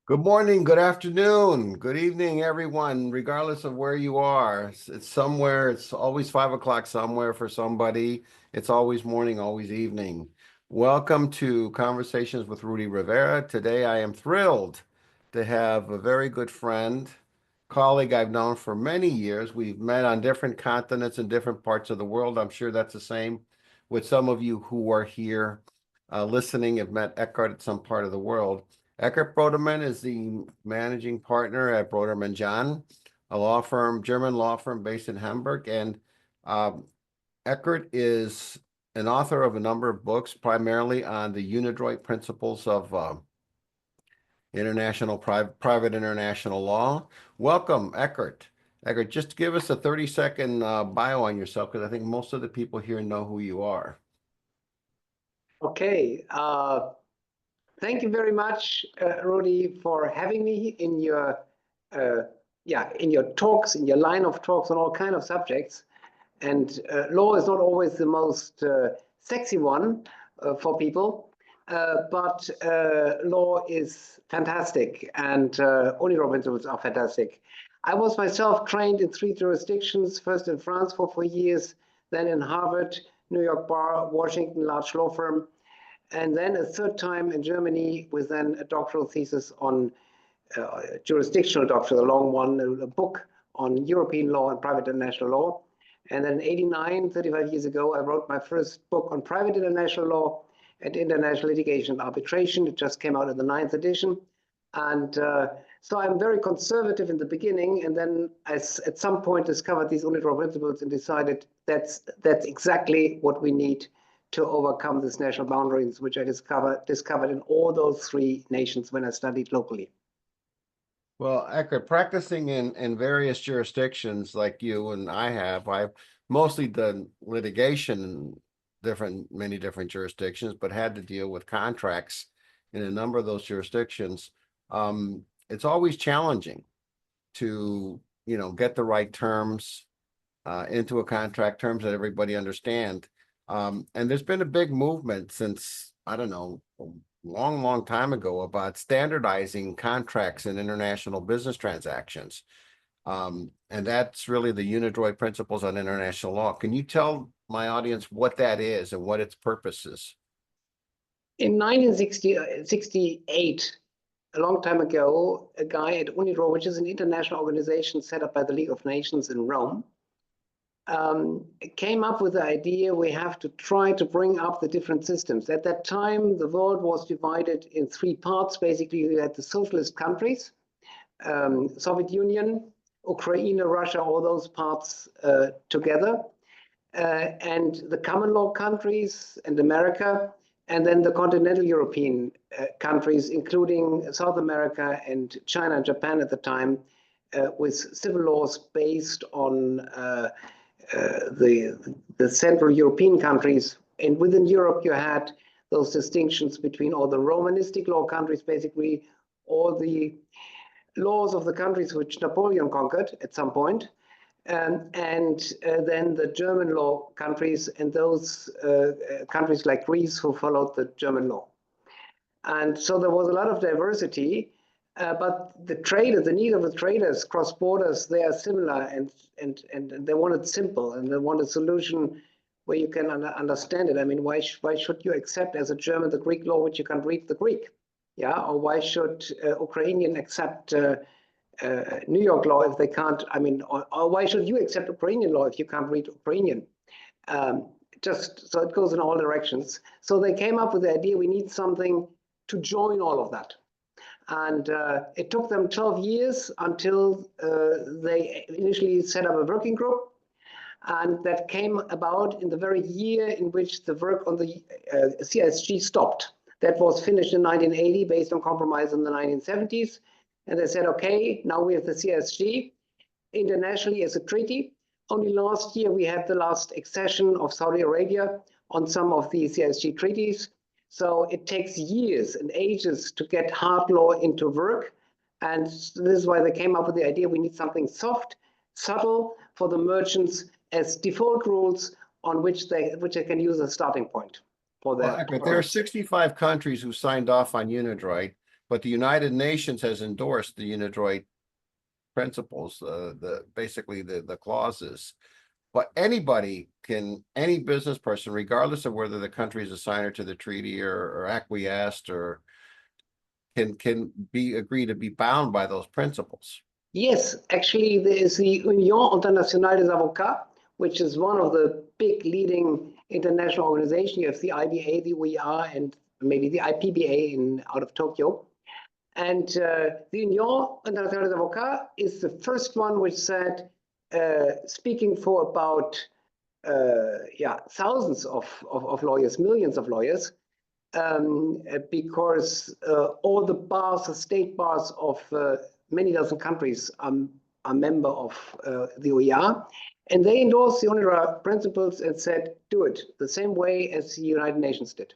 Good morning, good afternoon, good evening, everyone, regardless of where you are. It's somewhere, it's always 5 o'clock somewhere for somebody. It's always morning, always evening. Welcome to Conversations with Rudy Rivera. Today, I am thrilled to have a very good friend, colleague I've known for many years. We've met on different continents in different parts of the world. I'm sure that's the same with some of you who are here listening, have met Eckart at some part of the world. Eckart Brödermann is the managing partner at Brödermann John, a law firm, German law firm based in Hamburg. And um, Eckart is an author of a number of books, primarily on the UNIDROIT principles of private international law. Welcome, Eckart. Eckart, just give us a 30-second bio on yourself, because I think most of the people here know who you are. Okay, thank you very much, Rudy, for having me in your talks, in your line of talks on all kind of subjects. And law is not always the most sexy one for people, but law is fantastic, and UNIDROIT principles are fantastic. I was myself trained in 3 jurisdictions, first in France for 4 years, then in Harvard, New York Bar, Washington, large law firm, and then a third time in Germany with then a doctoral thesis on jurisdictional doctrine, a long one, a book on European law and private international law. And then in '89, 35 years ago, I wrote my first book on private international law and international litigation and arbitration. It just came out in the 9th edition. And so I'm very conservative in the beginning, and then I at some point discovered these UNIDROIT principles and decided that's exactly what we need to overcome these national boundaries, which I discovered in all those 3 nations when I studied locally. Well, Eckert, practicing in various jurisdictions like you and I have, I've mostly done litigation in many different jurisdictions, but had to deal with contracts in a number of those jurisdictions. It's always challenging to, get the right terms into a contract, terms that everybody understand. And there's been a big movement since, I don't know, long, long time ago about standardizing contracts in international business transactions. And that's really the UNIDROIT principles on international law. Can you tell my audience what that is and what its purpose is? In 1968, a long time ago, a guy at UNIDROIT, which is an international organization set up by the League of Nations in Rome, came up with the idea we have to try to bring up the different systems. At that time, the world was divided in 3 parts. Basically, you had the socialist countries, Soviet Union, Ukraine, Russia, all those parts together, and the common law countries and America, and then the continental European countries, including South America and China and Japan at the time, with civil laws based on the Central European countries. And within Europe, you had those distinctions between all the Romanistic law countries, basically all the laws of the countries which Napoleon conquered at some point, and then the German law countries and those countries like Greece who followed the German law. And so there was a lot of diversity, but the need of the traders cross borders, they are similar, and they want it simple, and they want a solution where you can understand it. I mean, why should you accept as a German the Greek law which you can't read the Greek? Yeah, or why should Ukrainian accept New York law if they can't? I mean, or why should you accept Ukrainian law if you can't read Ukrainian? Just so it goes in all directions. So they came up with the idea we need something to join all of that. And it took them 12 years until they initially set up a working group. And that came about in the very year in which the work on the CSG stopped. That was finished in 1980 based on compromise in the 1970s. And they said, okay, now we have the CSG internationally as a treaty. Only last year we had the last accession of Saudi Arabia on some of the CSG treaties. So it takes years and ages to get hard law into work. And this is why they came up with the idea we need something soft, subtle for the merchants as default rules on which they can use as a starting point for their Well, there are 65 countries who signed off on UNIDROIT. but the United Nations has endorsed the UNIDROIT principles, basically the clauses. But anybody any business person, regardless of whether the country is a signer to the treaty or acquiesced or can agree to be bound by those principles. Yes, actually, there is the Union Internationale des Avocats, which is one of the big leading international organizations. You have the IBA, the OER, and maybe the IPBA out of Tokyo. And the Union Internationale des Avocats is the first one which said, speaking for about thousands of lawyers, millions of lawyers, because all the bars, the state bars of many dozen countries are member of the OER, and they endorsed the UNIDROIT principles and said, do it the same way as the United Nations did.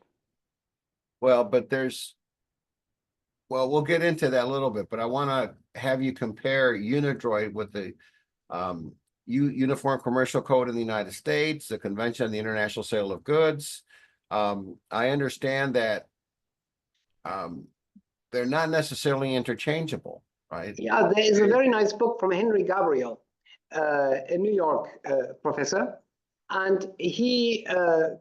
Well, but we'll get into that a little bit, but I want to have you compare UNIDROIT with the Uniform Commercial Code in the United States, the Convention on the International Sale of Goods. I understand that they're not necessarily interchangeable, right? Yeah, there is a very nice book from Henry Gabriel, a New York professor, and he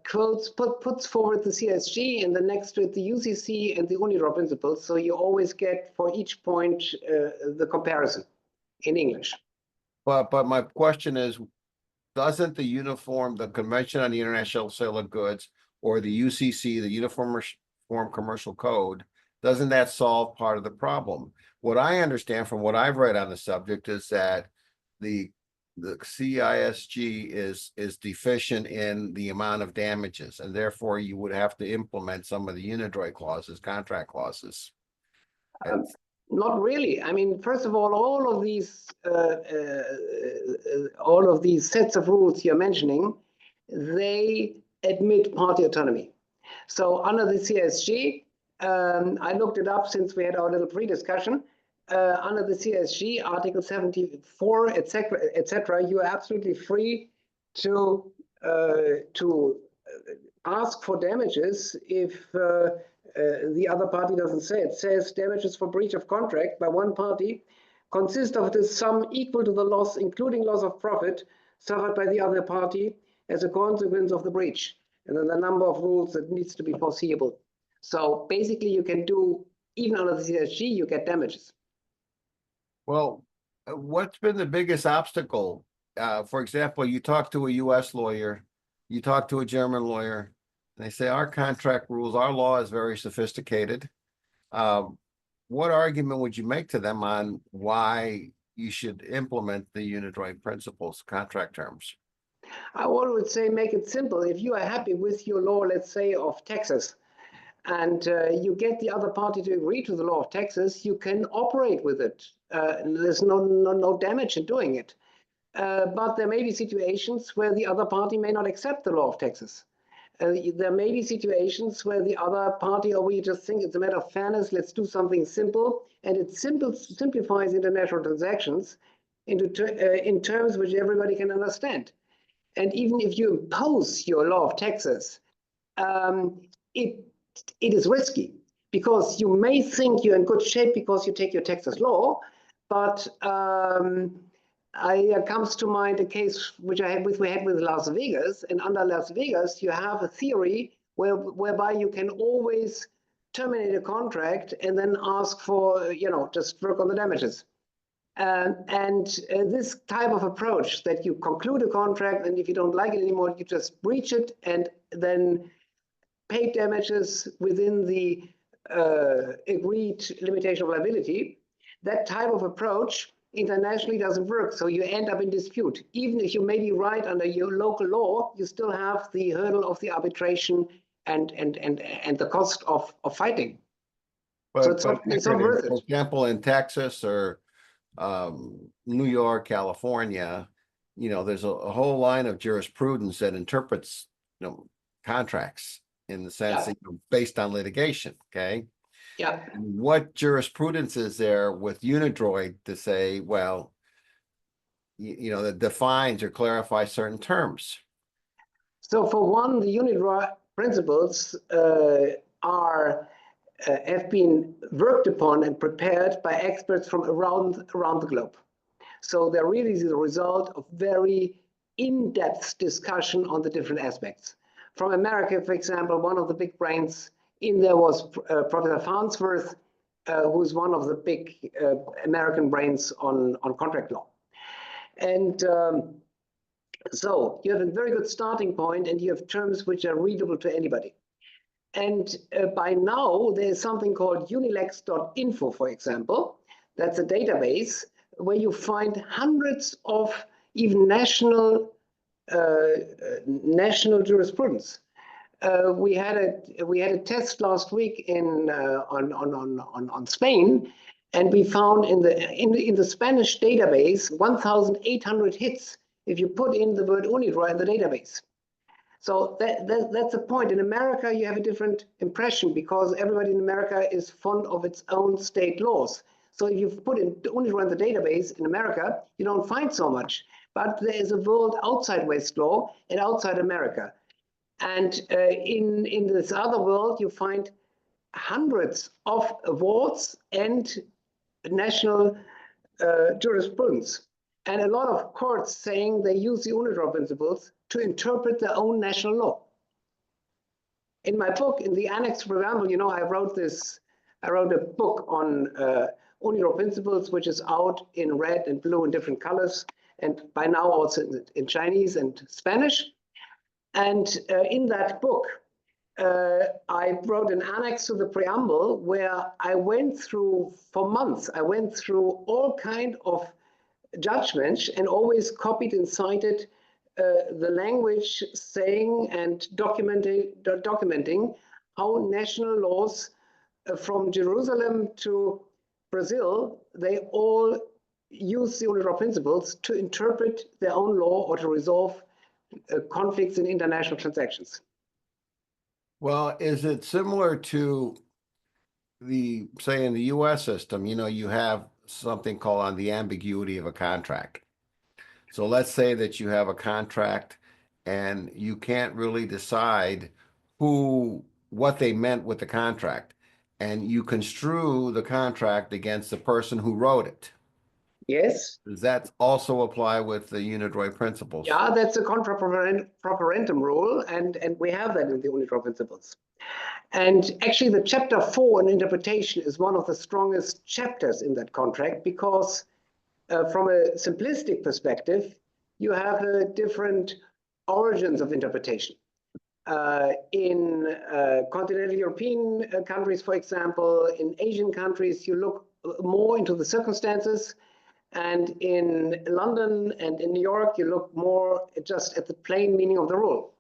puts forward the CSG and then next to it the UCC and the UNIDROIT principles. So you always get for each point the comparison in English. But my question is, doesn't the Convention on the International Sale of Goods, or the UCC, the Uniform Commercial Code, doesn't that solve part of the problem? What I understand from what I've read on the subject is that the CISG is deficient in the amount of damages, and therefore you would have to implement some of the UNIDROIT clauses, contract clauses. Not really. I mean, first of all of these sets of rules you're mentioning, they admit party autonomy. So under the CSG, I looked it up since we had our little pre-discussion. Under the CSG, Article 74, etc., you are absolutely free to ask for damages if the other party doesn't say it. It says damages for breach of contract by one party consist of the sum equal to the loss, including loss of profit, suffered by the other party as a consequence of the breach. And then the number of rules that needs to be foreseeable. So basically you can do, even under the CSG, you get damages. Well, what's been the biggest obstacle? For example, you talk to a US lawyer, you talk to a German lawyer, and they say our contract rules, our law is very sophisticated. What argument would you make to them on why you should implement the UNIDROIT principles, contract terms? I would say make it simple. If you are happy with your law, let's say of Texas, and you get the other party to agree to the law of Texas, you can operate with it. There's no damage in doing it. But there may be situations where the other party may not accept the law of Texas. There may be situations where the other party, or we just think it's a matter of fairness, let's do something simple, and it simplifies international transactions in terms which everybody can understand. And even if you impose your law of Texas, it is risky, because you may think you're in good shape because you take your Texas law, but comes to mind a case which we had with Las Vegas, and under Las Vegas you have a theory whereby you can always terminate a contract and then ask for, just work on the damages. This type of approach, that you conclude a contract and if you don't like it anymore, you just breach it and then pay damages within the agreed limitation of liability. That type of approach internationally doesn't work, so you end up in dispute. Even if you may be right under your local law, you still have the hurdle of the arbitration and the cost of fighting. But, so it's not worth it. For example, in Texas or New York, California, there's a whole line of jurisprudence that interprets, contracts in the sense that based on litigation. Okay. Yeah. What jurisprudence is there with UNIDROIT to say, well, that defines or clarifies certain terms? So for one, the UNIDROIT principles are have been worked upon and prepared by experts from around the globe. So they're really the result of very in-depth discussion on the different aspects. From America, for example, one of the big brains in there was Professor Farnsworth, who is one of the big American brains on contract law. And so you have a very good starting point, and you have terms which are readable to anybody. And by now, there's something called unilex.info, for example. That's a database where you find hundreds of even national jurisprudence. We had a test last week on Spain, and we found in the Spanish database 1,800 hits if you put in the word UNIDROIT in the database. So that's a point. In America, you have a different impression because everybody in America is fond of its own state laws. So if you put in UNIDROIT in the database in America, you don't find so much. But there is a world outside West law and outside America. And in this other world, you find hundreds of awards and national jurisprudence. And a lot of courts saying they use the UNIDROIT principles to interpret their own national law. In my book, in the annex preamble, you know, I wrote a book on UNIDROIT principles, which is out in red and blue in different colors, and by now also in Chinese and Spanish. And in that book, I wrote an annex to the preamble where I went through, for months, I went through all kind of judgments and always copied and cited the language saying and documenting how national laws from Jerusalem to Brazil, they all use the UNIDROIT principles to interpret their own law or to resolve conflicts in international transactions. Well, is it similar to the, say, in the US system, you know, you have something called on the ambiguity of a contract. So let's say that you have a contract and you can't really decide what they meant with the contract, and you construe the contract against the person who wrote it. Yes. Does that also apply with the UNIDROIT principles? Yeah, that's a contra properentum rule, and we have that in the UNIDROIT principles. And actually, the chapter 4 on interpretation is one of the strongest chapters in that contract because from a simplistic perspective, you have different origins of interpretation. In continental European countries, for example, in Asian countries, you look more into the circumstances. And in London and in New York, you look more just at the plain meaning of the rule.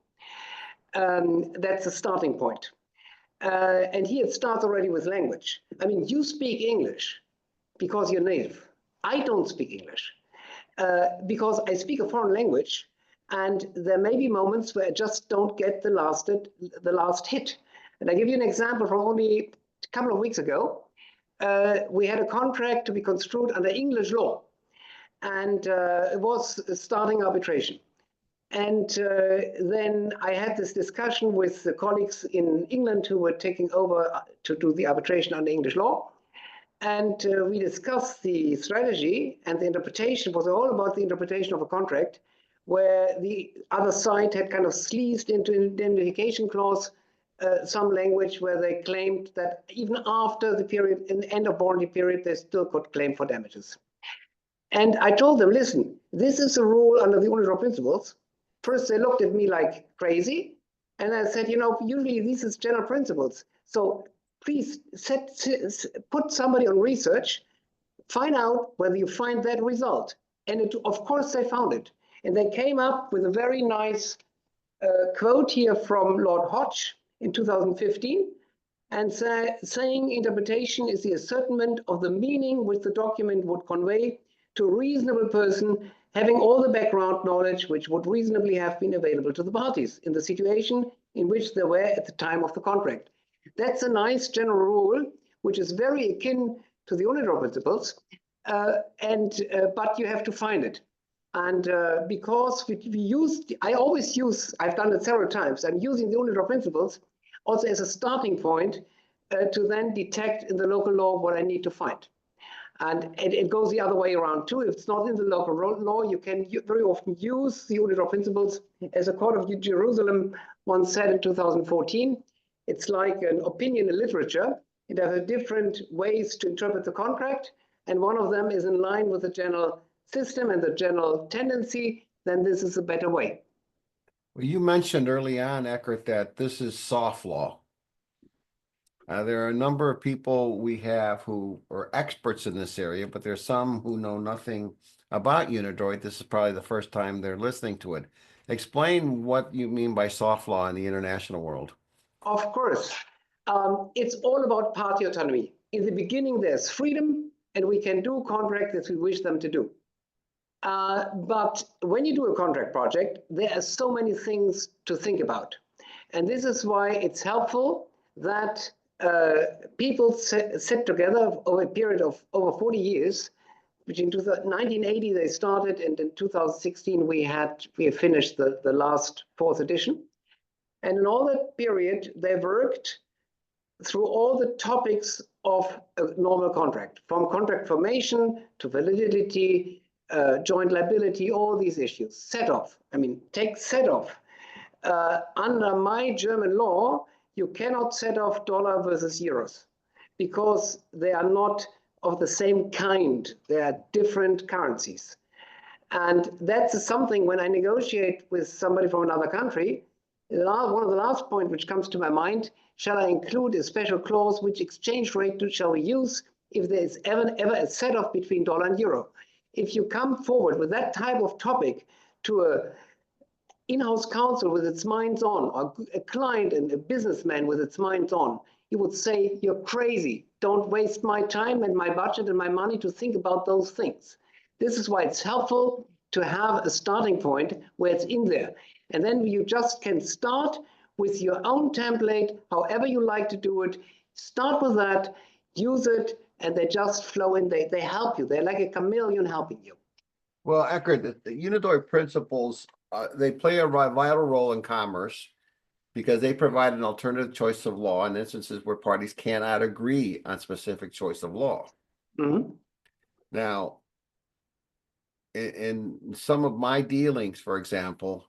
That's a starting point. And here it starts already with language. I mean, you speak English because you're native. I don't speak English because I speak a foreign language, and there may be moments where I just don't get the last hit. And I give you an example from only a couple of weeks ago. We had a contract to be construed under English law, and it was starting arbitration. And then I had this discussion with the colleagues in England who were taking over to do the arbitration under English law. And we discussed the strategy, and the interpretation was all about the interpretation of a contract where the other side had kind of sleazed into indemnification clause some language where they claimed that even after the period, in the end of warranty period, they still could claim for damages. And I told them, listen, this is a rule under the UNIDROIT principles. First, they looked at me like crazy. And I said, you know, usually these is general principles. So please put somebody on research, find out whether you find that result. And of course, they found it. And they came up with a very nice quote here from Lord Hodge in 2015, and saying interpretation is the ascertainment of the meaning which the document would convey to a reasonable person having all the background knowledge which would reasonably have been available to the parties in the situation in which they were at the time of the contract. That's a nice general rule, which is very akin to the UNIDROIT principles, but you have to find it. And because I always use, I've done it several times, I'm using the UNIDROIT principles also as a starting point to then detect in the local law what I need to find. And it goes the other way around too. If it's not in the local law, you can very often use the UNIDROIT principles. As a Court of Jerusalem once said in 2014, it's like an opinion in literature. It has different ways to interpret the contract, and one of them is in line with the general system and the general tendency, then this is a better way. Well, you mentioned early on, Eckart, that this is soft law. There are a number of people we have who are experts in this area, but there's some who know nothing about UNIDROIT. This is probably the first time they're listening to it. Explain what you mean by soft law in the international world. Of course. It's all about party autonomy. In the beginning, there's freedom, and we can do contracts as we wish them to do. But when you do a contract project, there are so many things to think about. And this is why it's helpful that people sit together over a period of over 40 years. Between 1980 they started, and in 2016 we have finished the last fourth edition. And in all that period, they worked through all the topics of a normal contract, from contract formation to validity, joint liability, all these issues. Set off. I mean, take set off. Under my German law, you cannot set off dollar versus euros because they are not of the same kind. They are different currencies. And that's something when I negotiate with somebody from another country, one of the last points which comes to my mind, shall I include a special clause, which exchange rate shall we use if there is ever a set off between dollar and euro? If you come forward with that type of topic to a in-house counsel with its minds on, or a client and a businessman with its minds on, he would say, you're crazy. Don't waste my time and my budget and my money to think about those things. This is why it's helpful to have a starting point where it's in there. And then you just can start with your own template, however you like to do it. Start with that, use it, and they just flow in. They help you. They're like a chameleon helping you. Well, Eckart, the UNIDROIT principles, they play a vital role in commerce because they provide an alternative choice of law in instances where parties cannot agree on specific choice of law. Mm-hmm. Now, in some of my dealings, for example,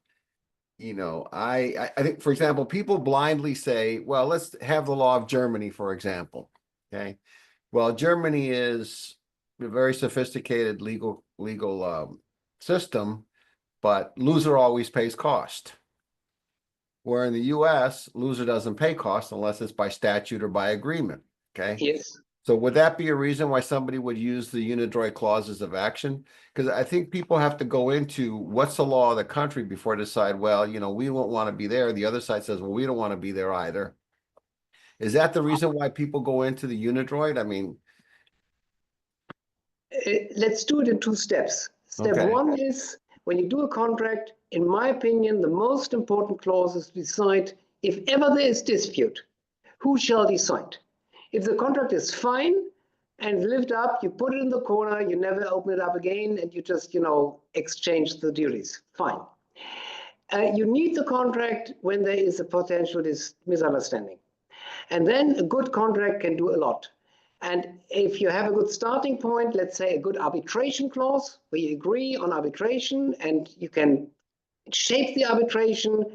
you know, I think, for example, people blindly say, well, let's have the law of Germany, for example. Okay. Well, Germany is a very sophisticated legal system, but loser always pays cost. Where in the US, loser doesn't pay cost unless it's by statute or by agreement. Okay. Yes. So would that be a reason why somebody would use the UNIDROIT clauses of action? Because I think people have to go into what's the law of the country before decide, well, you know, we won't want to be there. The other side says, well, we don't want to be there either. Is that the reason why people go into the UNIDROIT? I mean, let's do it in two steps. Step okay. one is when you do a contract, in my opinion, the most important clause is to decide if ever there is dispute, who shall decide? If the contract is fine and lived up, you put it in the corner, you never open it up again, and you just, you know, exchange the duties. Fine. You need the contract when there is a potential misunderstanding. And then a good contract can do a lot. And if you have a good starting point, let's say a good arbitration clause, where you agree on arbitration and you can shape the arbitration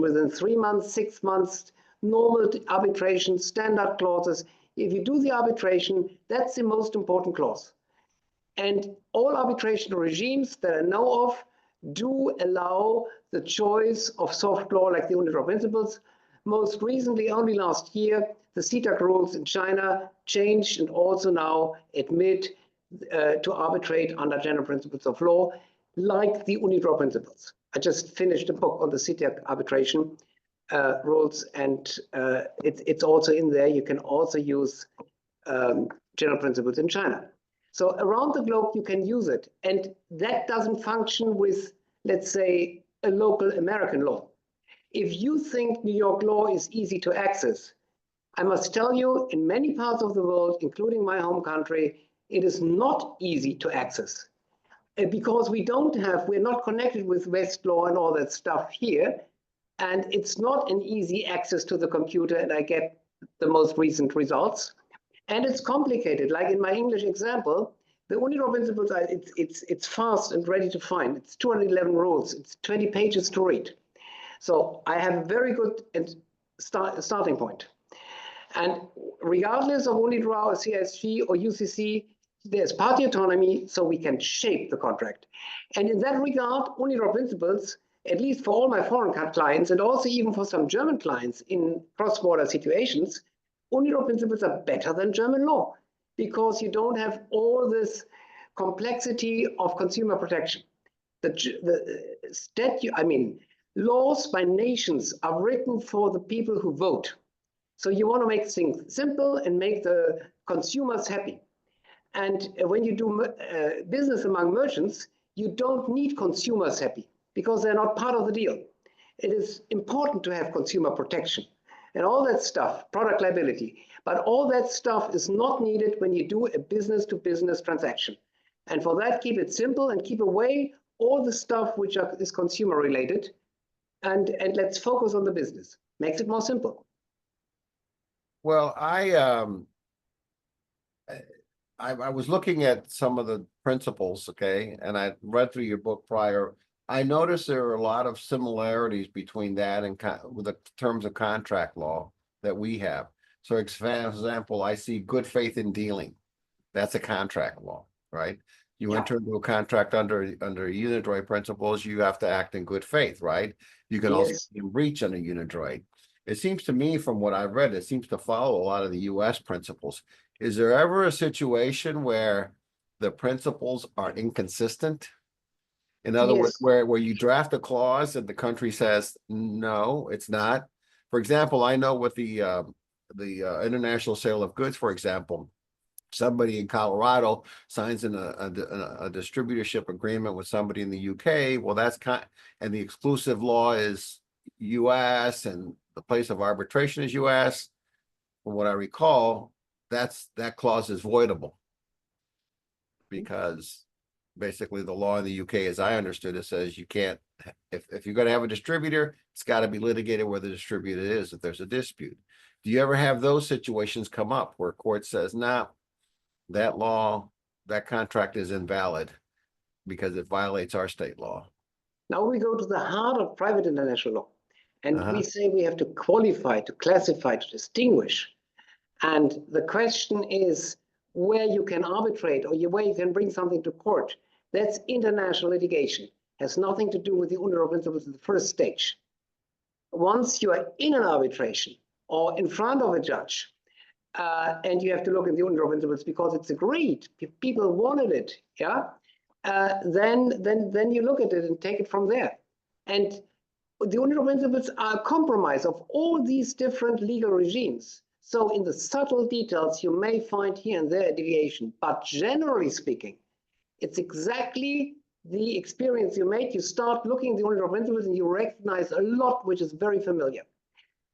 within 3 months, 6 months, normal arbitration, standard clauses. If you do the arbitration, that's the most important clause. And all arbitration regimes that I know of do allow the choice of soft law like the UNIDROIT principles. Most recently, only last year, the CETAC rules in China changed and also now admit to arbitrate under general principles of law, like the UNIDROIT principles. I just finished a book on the CETAC arbitration rules, and it's also in there. You can also use general principles in China. So around the globe, you can use it. And that doesn't function with, let's say, a local American law. If you think New York law is easy to access, I must tell you, in many parts of the world, including my home country, it is not easy to access. Because we're not connected with West law and all that stuff here. And it's not an easy access to the computer, and I get the most recent results. And it's complicated. Like in my English example, the UNIDROIT principles are, it's fast and ready to find. It's 211 rules. It's 20 pages to read. So I have a very good starting point. And regardless of UNIDROIT or CSG or UCC, there's party autonomy, so we can shape the contract. And in that regard, UNIDROIT principles, at least for all my foreign clients, and also even for some German clients in cross-border situations, UNIDROIT principles are better than German law, because you don't have all this complexity of consumer protection. Laws by nations are written for the people who vote. So you want to make things simple and make the consumers happy. And when you do business among merchants, you don't need consumers happy because they're not part of the deal. It is important to have consumer protection and all that stuff, product liability. But all that stuff is not needed when you do a business-to-business transaction. And for that, keep it simple and keep away all the stuff which is consumer related. And let's focus on the business. Makes it more simple. Well, I was looking at some of the principles, okay, and I read through your book prior. I noticed there are a lot of similarities between that and with the terms of contract law that we have. So, for example, I see good faith in dealing. That's a contract law, right? You enter into a contract under UNIDROIT principles, you have to act in good faith, right? You can also be in breach under UNIDROIT. It seems to me, from what I've read, it seems to follow a lot of the US principles. Is there ever a situation where the principles are inconsistent? In other words, where you draft a clause and the country says, no, it's not. For example, I know with the international sale of goods, for example, somebody in Colorado signs a distributorship agreement with somebody in the UK. Well, and the exclusive law is US and the place of arbitration is US. From what I recall, that clause is voidable because basically the law in the UK, as I understood it, says you can't, if you're going to have a distributor, it's got to be litigated where the distributor is if there's a dispute. Do you ever have those situations come up where a court says, nah, that law, that contract is invalid because it violates our state law? Now we go to the heart of private international law. And we say we have to qualify, to classify, to distinguish. And the question is where you can arbitrate or where you can bring something to court. That's international litigation. Has nothing to do with the UNIDROIT principles in the first stage. Once you are in an arbitration or in front of a judge, and you have to look at the UNIDROIT principles because it's agreed, people wanted it, then you look at it and take it from there. And the UNIDROIT principles are a compromise of all these different legal regimes. So in the subtle details, you may find here and there a deviation, but generally speaking, it's exactly the experience you make. You start looking at the UNIDROIT principles and you recognize a lot which is very familiar.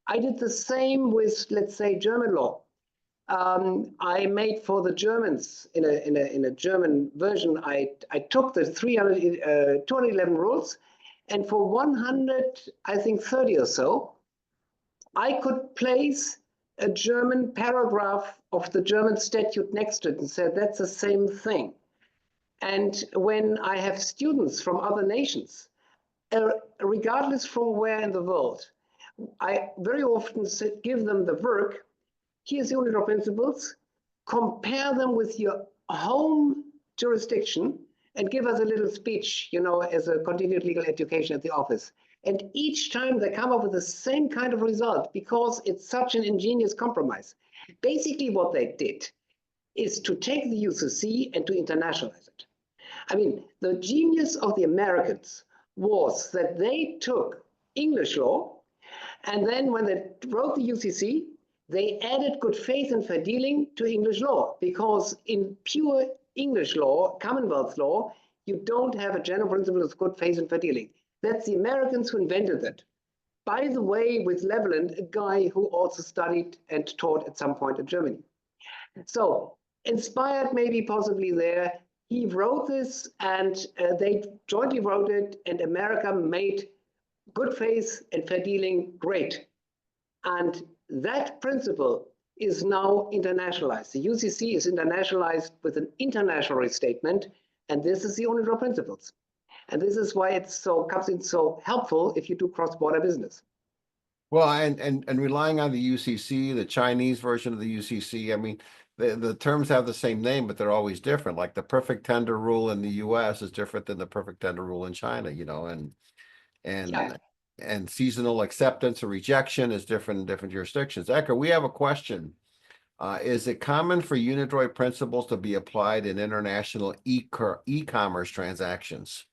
I did the same with, let's say, German law. I made for the Germans in a German version. I took the 211 rules, and for 100, I think 30 or so, I could place a German paragraph of the German statute next to it and said that's the same thing. And when I have students from other nations, regardless from where in the world, I very often give them the work. Here's the UNIDROIT principles, compare them with your home jurisdiction and give us a little speech, as a continued legal education at the office. And each time they come up with the same kind of result because it's such an ingenious compromise. Basically what they did is to take the UCC and to internationalize it. I mean, the genius of the Americans was that they took English law, and then when they wrote the UCC, they added good faith and fair dealing to English law, because in pure English law, Commonwealth law, you don't have a general principle of good faith and fair dealing. That's the Americans who invented it. By the way, with Leveland, a guy who also studied and taught at some point in Germany. So, inspired maybe possibly there, he wrote this and they jointly wrote it, and America made good faith and fair dealing great. And that principle is now internationalized. The UCC is internationalized with an international restatement, and this is the UNIDROIT Principles. And this is why it comes in so helpful if you do cross-border business. Well, and relying on the UCC, the Chinese version of the UCC, I mean, the terms have the same name, but they're always different. Like the perfect tender rule in the US is different than the perfect tender rule in China, you know, and Yeah. and seasonal acceptance or rejection is different in different jurisdictions. Eckart, we have a question. Is it common for UNIDROIT principles to be applied in international e-commerce transactions?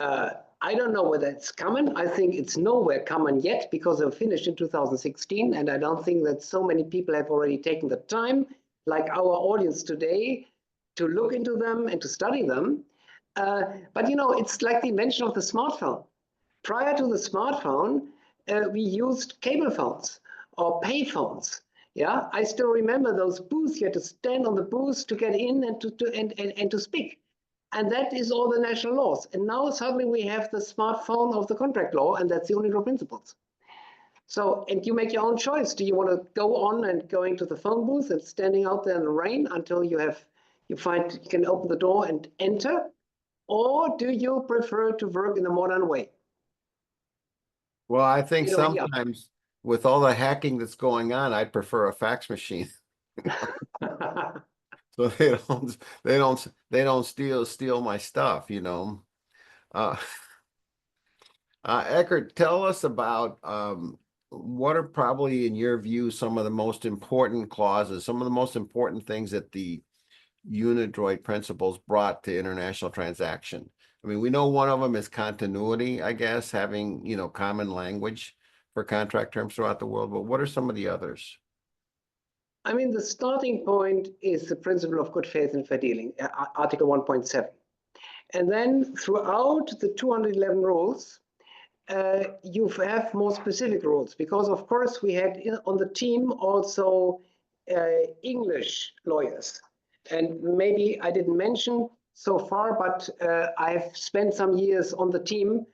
I don't know whether it's common. I think it's nowhere common yet because they were finished in 2016, and I don't think that so many people have already taken the time, like our audience today, to look into them and to study them. But you know, it's like the invention of the smartphone. Prior to the smartphone, we used cable phones or pay phones. Yeah, I still remember those booths. You had to stand on the booth to get in and to speak. And that is all the national laws. And now suddenly we have the smartphone of the contract law, and that's the UNIDROIT Principles. So, and you make your own choice. Do you want to go on and going to the phone booth and standing out there in the rain until you find you can open the door and enter? Or do you prefer to work in a modern way? Well, I think Either way, yeah. sometimes with all the hacking that's going on, I'd prefer a fax machine. So they don't steal my stuff, you know. Uh, Eckart, tell us about what are probably in your view some of the most important clauses, some of the most important things that the UNIDROIT principles brought to international transaction. I mean, we know one of them is continuity, I guess, having, you know, common language for contract terms throughout the world, but what are some of the others? I mean, the starting point is the principle of good faith and fair dealing, Article 1.7. And then throughout the 211 rules, you have more specific rules because, of course, we had on the team also English lawyers. And maybe I didn't mention so far, but I've spent some years on the team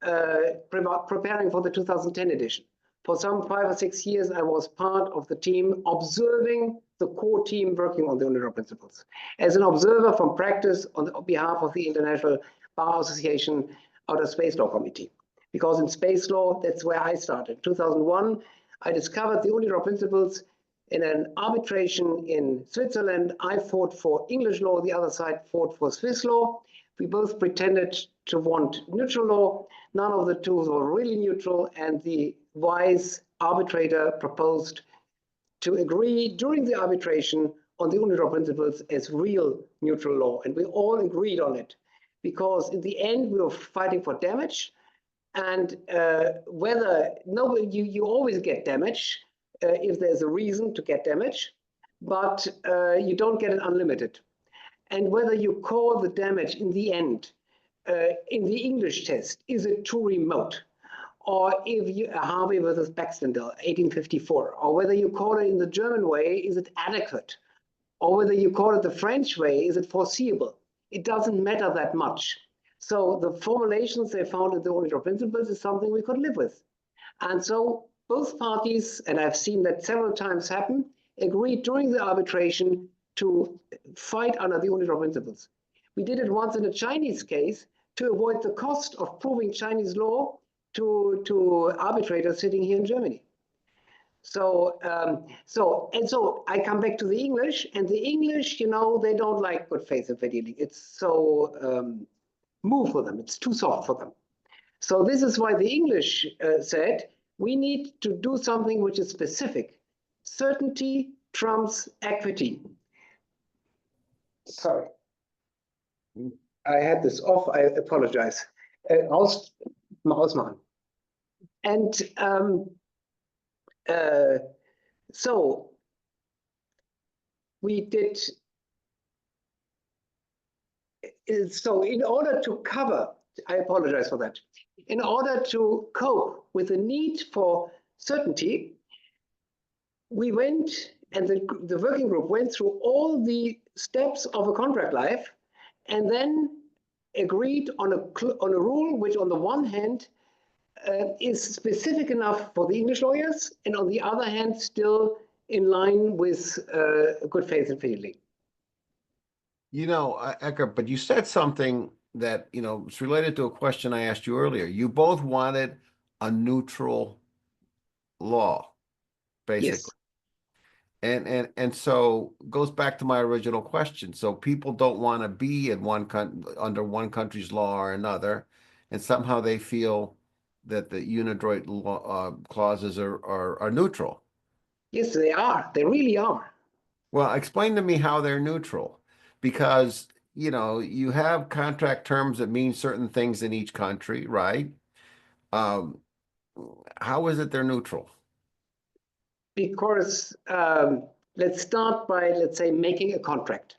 preparing for the 2010 edition. For some 5 or 6 years, I was part of the team observing the core team working on the UNIDROIT Principles. As an observer from practice on behalf of the International Bar Association Outer Space Law Committee. Because in space law, that's where I started. In 2001, I discovered the UNIDROIT Principles in an arbitration in Switzerland. I fought for English law, the other side fought for Swiss law. We both pretended to want neutral law. None of the two were really neutral, and the wise arbitrator proposed to agree during the arbitration on the UNIDROIT Principles as real neutral law. And we all agreed on it because in the end, we were fighting for damage. And whether nobody, you always get damage if there's a reason to get damage, but you don't get it unlimited. And whether you call the damage in the end, in the English test, is it too remote? Or if you, Harvey versus Baxendale, 1854, or whether you call it in the German way, is it adequate? Or whether you call it the French way, is it foreseeable? It doesn't matter that much. So the formulations they found in the UNIDROIT Principles is something we could live with. And so both parties, and I've seen that several times happen, agreed during the arbitration to fight under the UNIDROIT Principles. We did it once in a Chinese case to avoid the cost of proving Chinese law to arbitrators sitting here in Germany. So I come back to the English, and the English, you know, they don't like good faith and fair dealing. It's so move for them. It's too soft for them. So this is why the English said, we need to do something which is specific. Certainty trumps equity. Sorry. I had this off, I apologize. Ausmachen. And so we did, so in order to cover, I apologize for that. In order to cope with the need for certainty, we went, and the working group went through all the steps of a contract life and then agreed on a rule which on the one hand is specific enough for the English lawyers, and on the other hand, still in line with good faith and fair dealing. Eckart, but you said something that, it's related to a question I asked you earlier. You both wanted a neutral law, Yes. basically. And so goes back to my original question. So people don't want to be in under one country's law or another, and somehow they feel that the UNIDROIT law, clauses are neutral. Yes, they are. They really are. Well, explain to me how they're neutral, because you have contract terms that mean certain things in each country, right? Um, how is it they're neutral? Because let's start by, let's say, making a contract.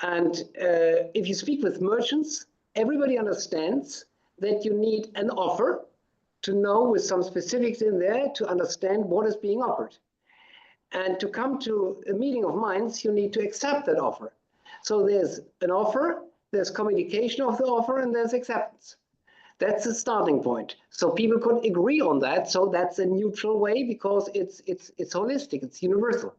And if you speak with merchants, everybody understands that you need an offer to know with some specifics in there to understand what is being offered. And to come to a meeting of minds, you need to accept that offer. So there's an offer, there's communication of the offer, and there's acceptance. That's the starting point. So people could agree on that. So that's a neutral way because it's holistic, it's universal.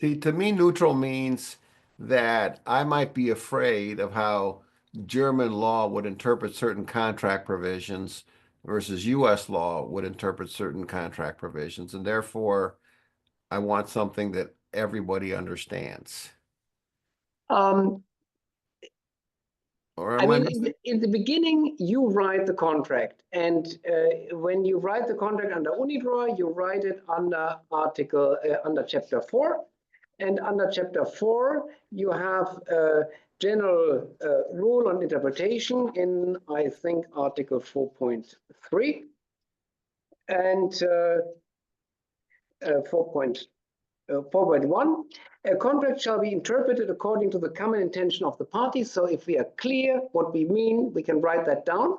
See, to me, neutral means that I might be afraid of how German law would interpret certain contract provisions versus US law would interpret certain contract provisions. And therefore, I want something that everybody understands. Um, Or I am I mean, missing? in the beginning, you write the contract. And when you write the contract under UNIDROIT, you write it under under Chapter 4. And under Chapter 4, you have a general rule on interpretation in, I think, Article 4.3 and 4.1. A contract shall be interpreted according to the common intention of the parties. So if we are clear what we mean, we can write that down.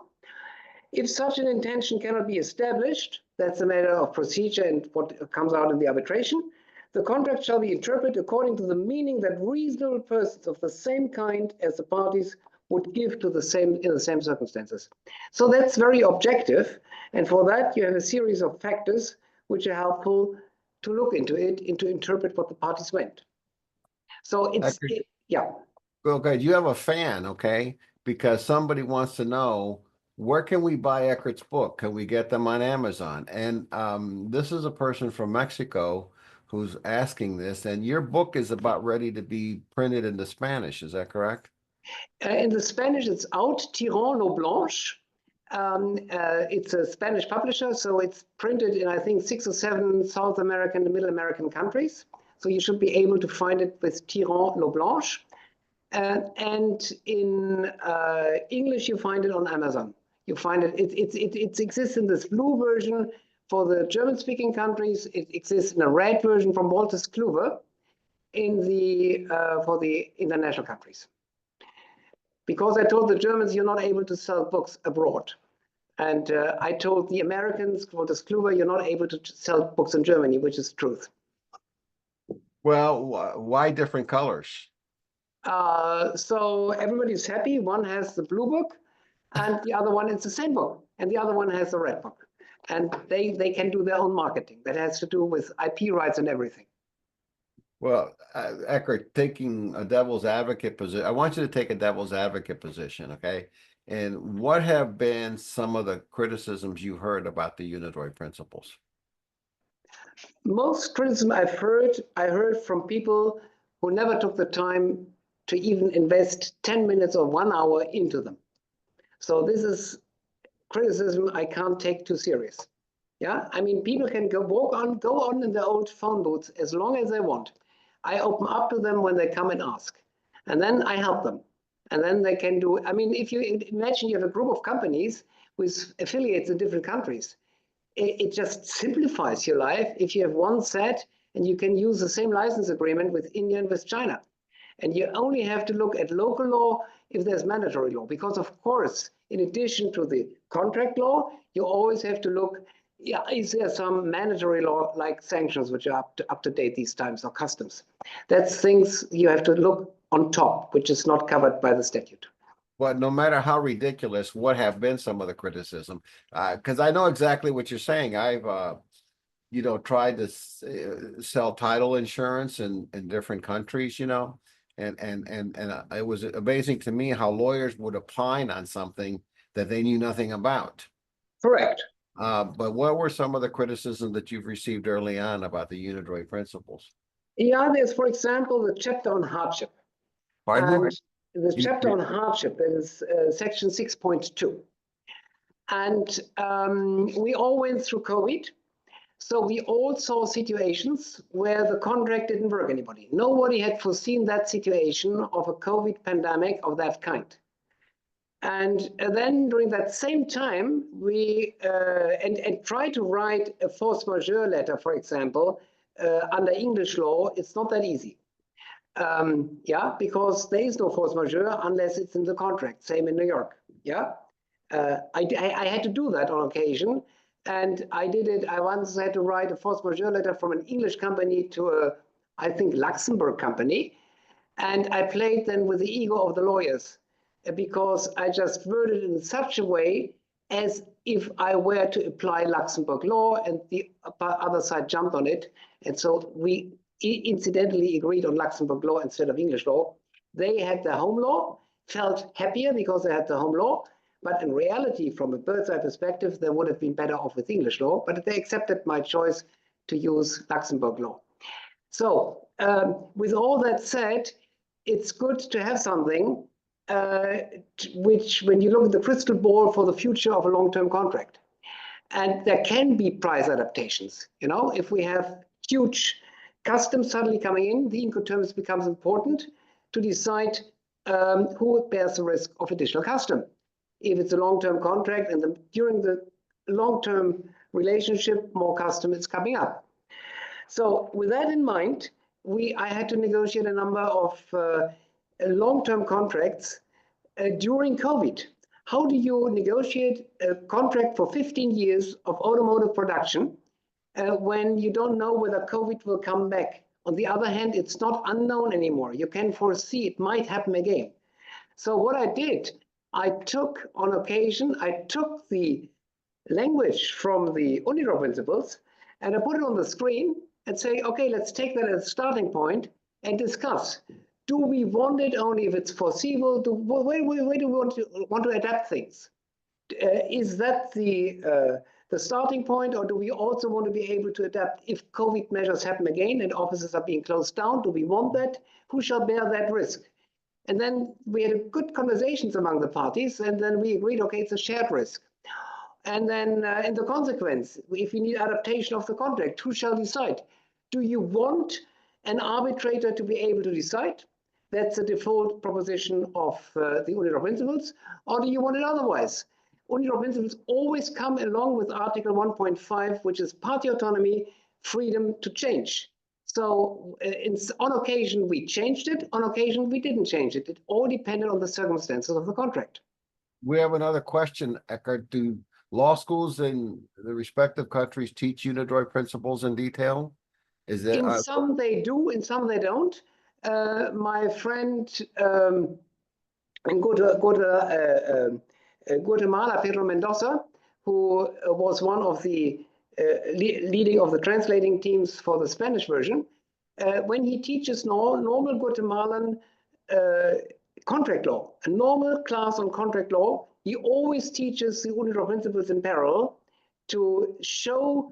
If such an intention cannot be established, that's a matter of procedure and what comes out in the arbitration. The contract shall be interpreted according to the meaning that reasonable persons of the same kind as the parties would give to the same in the same circumstances. So that's very objective, and for that you have a series of factors which are helpful to look into it and to interpret what the parties meant. So yeah. Okay, you have a fan, okay? Because somebody wants to know, where can we buy Eckart's book? Can we get them on Amazon? And this is a person from Mexico who's asking this, and your book is about ready to be printed into Spanish. Is that correct? In the Spanish, it's out, Tirant l'eau blanche. It's a Spanish publisher, so it's printed in, I think, 6 or 7 South American and Middle American countries. So you should be able to find it with Tirant l'eau blanche. And in English, you find it on Amazon. You find it, it exists in this blue version for the German-speaking countries. It exists in a red version from Wolters Kluwer in the, for the international countries. Because I told the Germans you're not able to sell books abroad. And I told the Americans, Wolters Kluwer, you're not able to sell books in Germany, which is truth. Well, why different colors? So everybody's happy. One has the blue book and the other one is the same book. And the other one has the red book. And they can do their own marketing. That has to do with IP rights and everything. Well, Eckart, taking a devil's advocate position, I want you to take a devil's advocate position, okay? And what have been some of the criticisms you heard about the UNIDROIT principles? Most criticism I heard from people who never took the time to even invest 10 minutes or 1 hour into them. So this is criticism I can't take too serious. Yeah, I mean, people can go on in their old phone booths as long as they want. I open up to them when they come and ask, and then I help them. And then they can do, I mean, if you imagine you have a group of companies with affiliates in different countries, it just simplifies your life if you have one set and you can use the same license agreement with India and with China. And you only have to look at local law if there's mandatory law, because of course, in addition to the contract law, you always have to look, yeah, is there some mandatory law like sanctions, which are up to date these times, or customs? That's things you have to look on top, which is not covered by the statute. But no matter how ridiculous, what have been some of the criticism? Because I know exactly what you're saying. I've tried to sell title insurance in different countries, and it was amazing to me how lawyers would opine on something that they knew nothing about. Correct. But what were some of the criticisms that you've received early on about the UNIDROIT principles? Yeah, there's, for example, the chapter on hardship. Pardon? And the You, chapter on hardship, that is section 6.2. And we all went through COVID. So we all saw situations where the contract didn't work anybody. Nobody had foreseen that situation of a COVID pandemic of that kind. And then during that same time, we and try to write a force majeure letter, for example, under English law, it's not that easy. Yeah, because there is no force majeure unless it's in the contract, same in New York. Yeah, I had to do that on occasion, and I did it. I once had to write a force majeure letter from an English company to a, I think, Luxembourg company, and I played then with the ego of the lawyers because I just worded it in such a way as if I were to apply Luxembourg law, and the other side jumped on it, and so we incidentally agreed on Luxembourg law instead of English law. They had their home law, felt happier because they had the home law, but in reality, from a bird's eye perspective, they would have been better off with English law, but they accepted my choice to use Luxembourg law. So with all that said, it's good to have something which, when you look at the crystal ball for the future of a long-term contract, and there can be price adaptations. If we have huge customs suddenly coming in, the Incoterms becomes important to decide who bears the risk of additional custom. If it's a long-term contract and during the long-term relationship, more custom is coming up. So with that in mind, I had to negotiate a number of long-term contracts during COVID. How do you negotiate a contract for 15 years of automotive production when you don't know whether COVID will come back? On the other hand, it's not unknown anymore. You can foresee it might happen again. So what I did, on occasion, I took the language from the UNIDROIT principles and I put it on the screen and say, okay, let's take that as a starting point and discuss. Do we want it only if it's foreseeable? Where do we want to adapt things? Is that the starting point, or do we also want to be able to adapt if COVID measures happen again and offices are being closed down? Do we want that? Who shall bear that risk? And then we had good conversations among the parties, and then we agreed, okay, it's a shared risk. And then in the consequence, if we need adaptation of the contract, who shall decide? Do you want an arbitrator to be able to decide? That's a default proposition of the UNIDROIT principles. Or do you want it otherwise? UNIDROIT principles always come along with Article 1.5, which is party autonomy, freedom to change. So on occasion, we changed it. On occasion, we didn't change it. It all depended on the circumstances of the contract. We have another question, Eckart. Do law schools in the respective countries teach UNIDROIT principles in detail? Is that in some they do, in some they don't. My friend in Guatemala, Pedro Mendoza, who was one of the leading of the translating teams for the Spanish version, when he teaches normal Guatemalan contract law, a normal class on contract law, he always teaches the UNIDROIT principles in parallel to show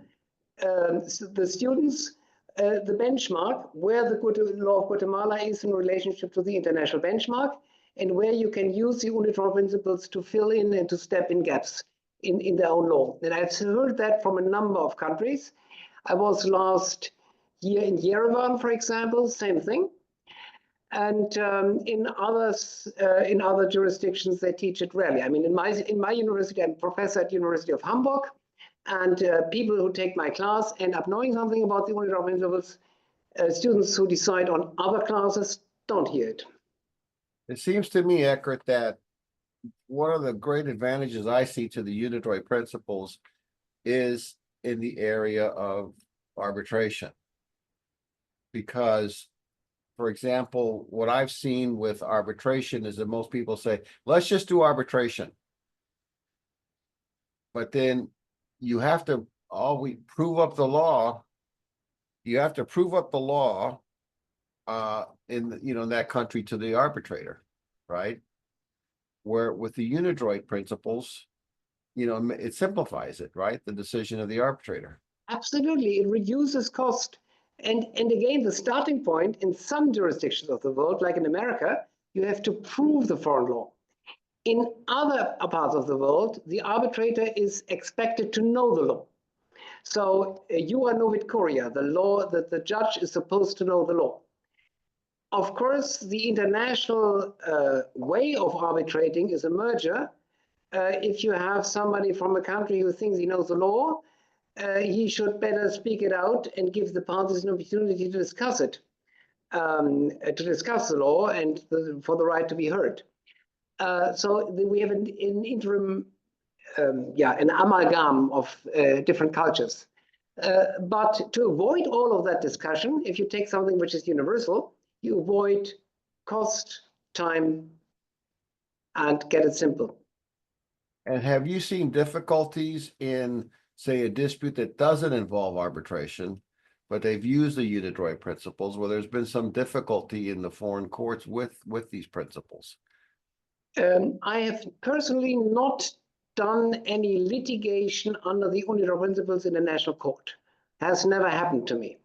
the students the benchmark, where the law of Guatemala is in relationship to the international benchmark, and where you can use the UNIDROIT principles to fill in and to step in gaps in their own law. And I've heard that from a number of countries. I was last year in Yerevan, for example, same thing. And in other jurisdictions, they teach it rarely. I mean, in my university, I'm a professor at University of Hamburg, and people who take my class end up knowing something about the UNIDROIT principles. Students who decide on other classes don't hear it. It seems to me, Eckart, that one of the great advantages I see to the UNIDROIT principles is in the area of arbitration, because for example, what I've seen with arbitration is that most people say, let's just do arbitration. But then you have to always prove up the law. You have to prove up the law in that country to the arbitrator, right? Where with the UNIDROIT principles, it simplifies it, right? The decision of the arbitrator. Absolutely, it reduces cost. And again, the starting point in some jurisdictions of the world, like in America, you have to prove the foreign law. In other parts of the world, the arbitrator is expected to know the law. So you are Novit Korea, the law that the judge is supposed to know the law. Of course, the international way of arbitrating is a merger. If you have somebody from a country who thinks he knows the law, he should better speak it out and give the parties an opportunity to discuss it, to discuss the law and for the right to be heard. So we have an interim, an amalgam of different cultures. But to avoid all of that discussion, if you take something which is universal, you avoid cost, time, and get it simple. And have you seen difficulties in, say, a dispute that doesn't involve arbitration, but they've used the UNIDROIT principles, where there's been some difficulty in the foreign courts with these principles? I have personally not done any litigation under the UNIDROIT principles in a national court. Has never happened to me.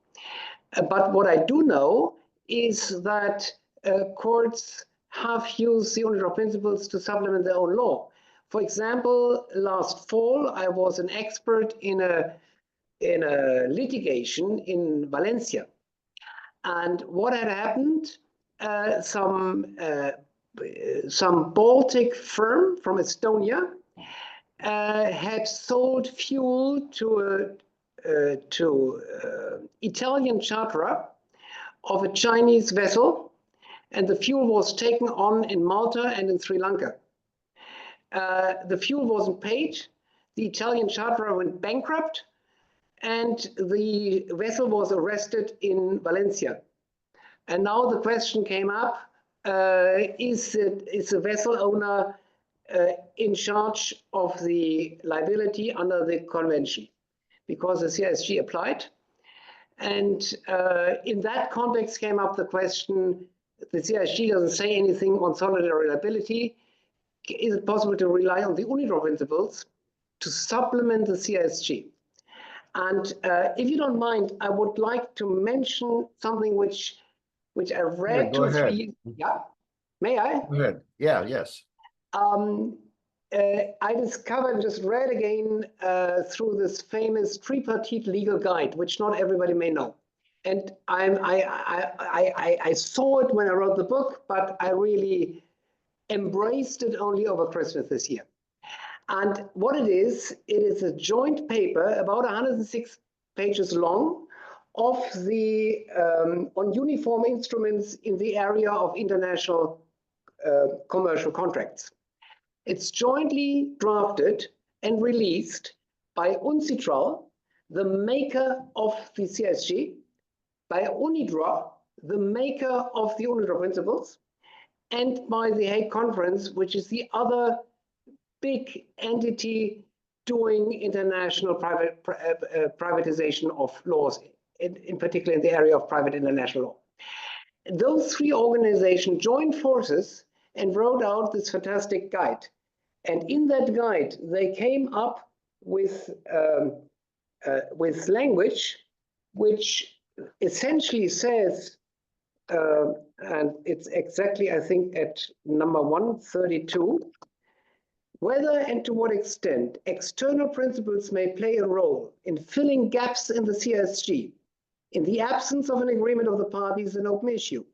But what I do know is that courts have used the UNIDROIT principles to supplement their own law. For example, last fall, I was an expert in a litigation in Valencia. And what had happened, some Baltic firm from Estonia had sold fuel to Italian charterer of a Chinese vessel, and the fuel was taken on in Malta and in Sri Lanka. The fuel wasn't paid, the Italian charterer went bankrupt, and the vessel was arrested in Valencia. And now the question came up, is the vessel owner in charge of the liability under the convention? Because the CISG applied. And in that context came up the question, the CISG doesn't say anything on solidary liability. Is it possible to rely on the UNIDROIT principles to supplement the CISG? And if you don't mind, I would like to mention something which I read Yeah, go ahead. Yeah, may I? Go ahead. Yeah, yes. I discovered, just read again through this famous tripartite legal guide, which not everybody may know. And I saw it when I wrote the book, but I really embraced it only over Christmas this year. And what it is a joint paper about 106 pages long of the on uniform instruments in the area of international commercial contracts. It's jointly drafted and released by UNCITRAL, the maker of the CISG, by UNIDROIT, the maker of the UNIDROIT principles, and by the Hague Conference, which is the other big entity doing international privatization of laws, in particular in the area of private international law. Those three organizations joined forces and wrote out this fantastic guide. And in that guide, they came up with language which essentially says, and it's exactly, I think, at number 132, whether and to what extent external principles may play a role in filling gaps in the CISG. In the absence of an agreement of the parties, an open issue.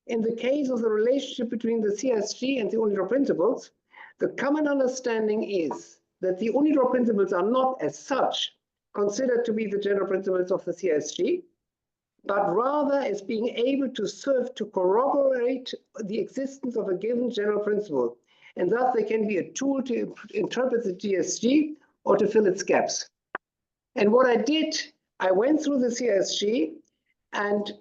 In the case of the relationship between the CISG and the UNIDROIT principles, the common understanding is that the UNIDROIT principles are not as such considered to be the general principles of the CISG, but rather as being able to serve to corroborate the existence of a given general principle, and thus they can be a tool to interpret the CISG or to fill its gaps. And what I did, I went through the CISG and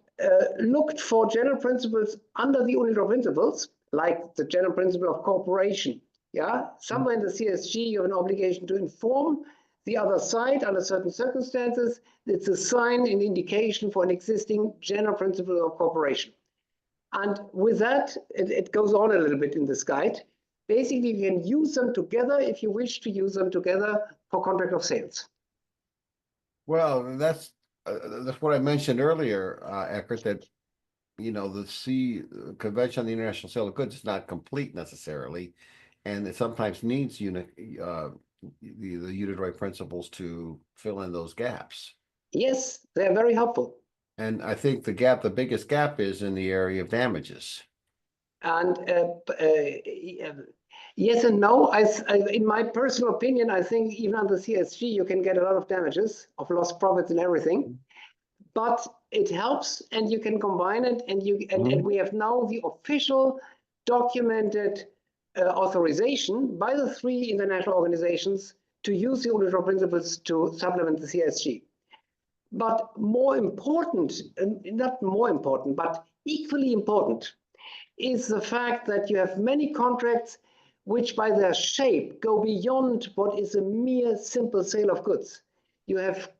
looked for general principles under the UNIDROIT principles, like the general principle of cooperation. Yeah, somewhere in the CSG, you have an obligation to inform the other side under certain circumstances. It's a sign, an indication for an existing general principle of cooperation. And with that, it goes on a little bit in this guide. Basically, you can use them together if you wish to use them together for contract of sales. Well, that's what I mentioned earlier, Eckart, that the Convention on the International Sale of Goods is not complete necessarily, and it sometimes needs the UNIDROIT principles to fill in those gaps. Yes, they're very helpful. And I think the biggest gap is in the area of damages. And yes and no. In my personal opinion, I think even under CSG, you can get a lot of damages of lost profits and everything. But it helps, and you can combine it, and we have now the official documented authorization by the 3 international organizations to use the UNIDROIT principles to supplement the CSG. But more important, not more important, but equally important, is the fact that you have many contracts which by their shape go beyond what is a mere simple sale of goods. You have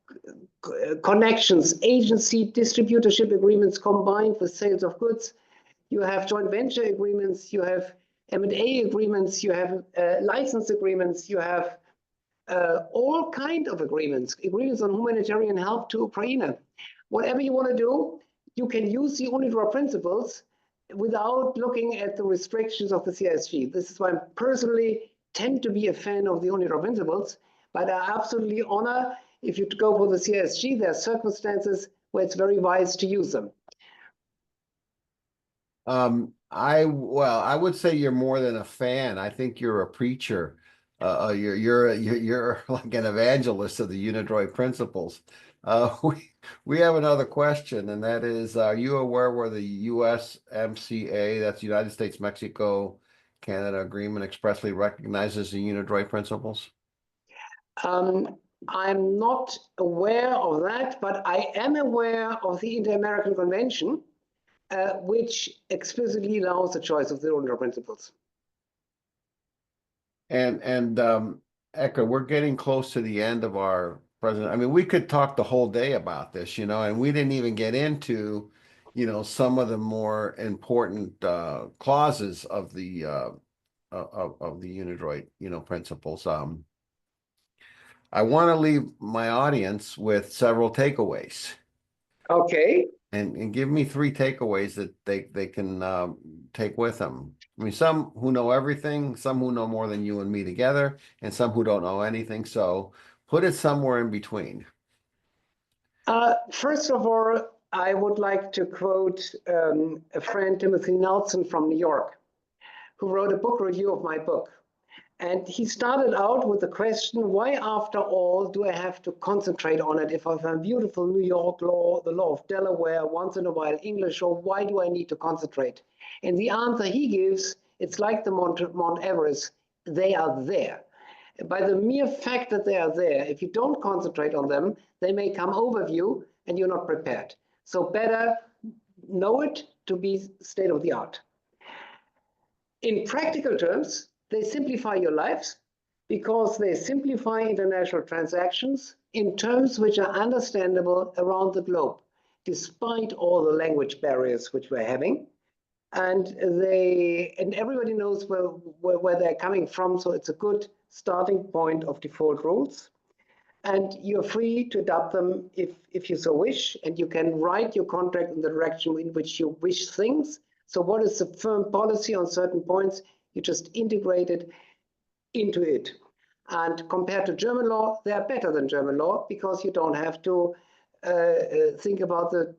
connections, agency, distributorship agreements combined with sales of goods. You have joint venture agreements, you have M&A agreements, you have license agreements, you have all kinds of agreements on humanitarian help to Ukraine. Whatever you want to do, you can use the UNIDROIT principles without looking at the restrictions of the CSG. This is why I personally tend to be a fan of the UNIDROIT principles, but I absolutely honor if you go for the CSG, there are circumstances where it's very wise to use them. I would say you're more than a fan. I think you're a preacher. You're like an evangelist of the UNIDROIT principles. We have another question, and that is, are you aware where the USMCA, that's United States, Mexico, Canada Agreement, expressly recognizes the UNIDROIT principles? I'm not aware of that, but I am aware of the Inter-American Convention, which explicitly allows the choice of the UNIDROIT principles. And Eckart, we're getting close to the end of our presentation. I mean, we could talk the whole day about this, and we didn't even get into, some of the more important clauses of the UNIDROIT, principles. I want to leave my audience with several takeaways. Okay. And give me 3 takeaways that they can take with them. I mean, some who know everything, some who know more than you and me together, and some who don't know anything. So put it somewhere in between. First of all, I would like to quote a friend, Timothy Nelson from New York, who wrote a book review of my book. And he started out with the question, why after all do I have to concentrate on it if I have a beautiful New York law, the law of Delaware, once in a while English law, why do I need to concentrate? And the answer he gives, it's like the Mount Everest, they are there. By the mere fact that they are there, if you don't concentrate on them, they may come over you and you're not prepared. So better know it to be state of the art. In practical terms, they simplify your lives because they simplify international transactions in terms which are understandable around the globe, despite all the language barriers which we're having. And everybody knows where they're coming from, so it's a good starting point of default rules. And you're free to adapt them if you so wish, and you can write your contract in the direction in which you wish things. So what is the firm policy on certain points? You just integrate it into it. And compared to German law, they are better than German law because you don't have to think about the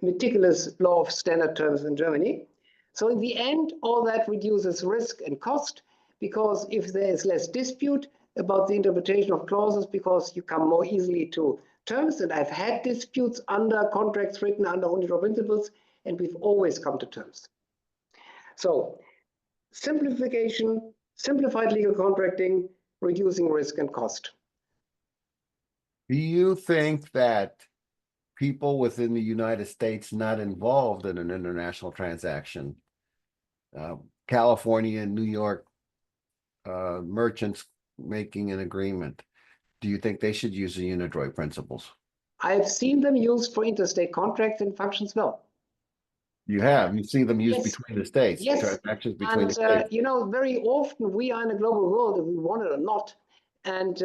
meticulous law of standard terms in Germany. So in the end, all that reduces risk and cost because if there is less dispute about the interpretation of clauses because you come more easily to terms, and I've had disputes under contracts written under UNIDROIT principles, and we've always come to terms. So simplification, simplified legal contracting, reducing risk and cost. Do you think that people within the United States not involved in an international transaction, California and New York merchants making an agreement, do you think they should use the UNIDROIT principles? I've seen them used for interstate contracts and functions well. You see them used Yes, between the states, yes. transactions between And, the states. very often we are in a global world, if we want it or not. And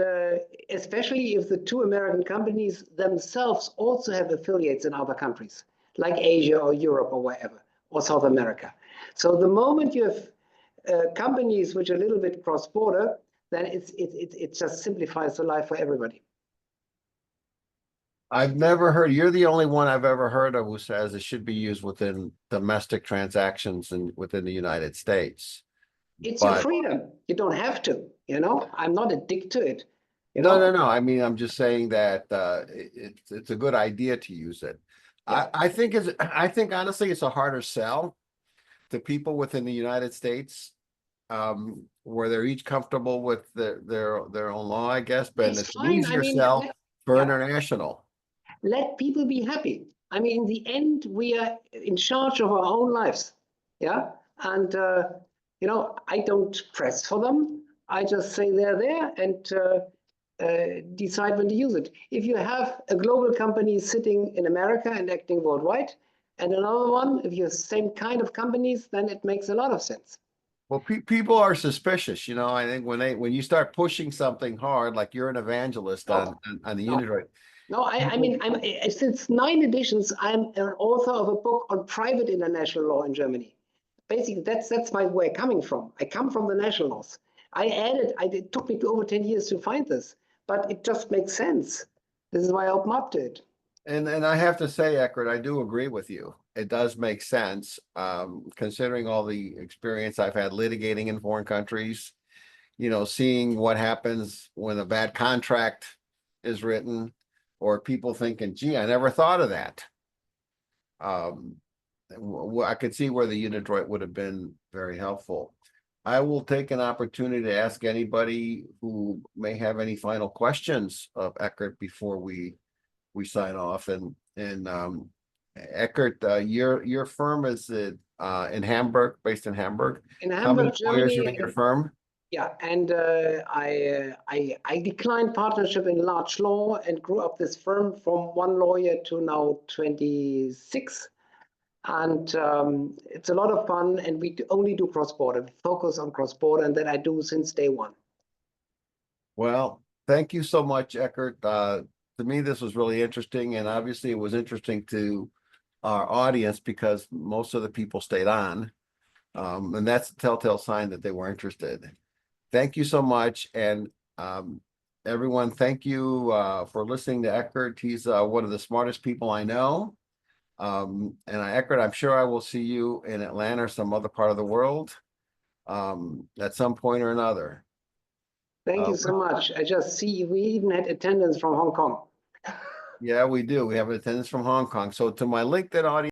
especially if the two American companies themselves also have affiliates in other countries, like Asia or Europe or wherever, or South America. So the moment you have companies which are a little bit cross-border, then it just simplifies the life for everybody. I've never heard, you're the only one I've ever heard of who says it should be used within domestic transactions and within the United States. It's your But freedom. You don't have to, I'm not addicted to it. no. I mean, I'm just saying that it's a good idea to use it. Yeah. I think honestly it's a harder sell to people within the United States, where they're each comfortable with their own law, I guess, but It's it's an fine. I easier mean, sell for yeah, international. let people be happy. I mean, in the end, we are in charge of our own lives. Yeah. And, I don't press for them. I just say they're there and decide when to use it. If you have a global company sitting in America and acting worldwide, and another one, if you have the same kind of companies, then it makes a lot of sense. Well, people are suspicious, I think when you start pushing something hard, like you're an evangelist No, on the no. Unidroit. No, I mean, since 9 editions, I'm an author of a book on private international law in Germany. Basically, that's my where coming from. I come from the national laws. It took me over 10 years to find this, but it just makes sense. This is why I open up to it. And I have to say, Eckert, I do agree with you. It does make sense, considering all the experience I've had litigating in foreign countries, seeing what happens when a bad contract is written, or people thinking, gee, I never thought of that. I could see where the UNIDROIT would have been very helpful. I will take an opportunity to ask anybody who may have any final questions of Eckert before we sign off. And Eckert, your firm is in Hamburg, based in Hamburg. In How many Hamburg, lawyers are Germany, in your firm? yeah, and I declined partnership in large law and grew up this firm from 1 lawyer to now 26. And it's a lot of fun, and we only do cross-border, focus on cross-border, and that I do since day one. Well, thank you so much, Eckert. To me, this was really interesting, and obviously it was interesting to our audience because most of the people stayed on, and that's a telltale sign that they were interested. Thank you so much, and everyone, thank you for listening to Eckert. He's one of the smartest people I know. And Eckert, I'm sure I will see you in Atlanta or some other part of the world at some point or another. Thank you so much. I just see we even had attendance from Hong Kong. Yeah, we do. We have attendance from Hong Kong. So to my LinkedIn audience,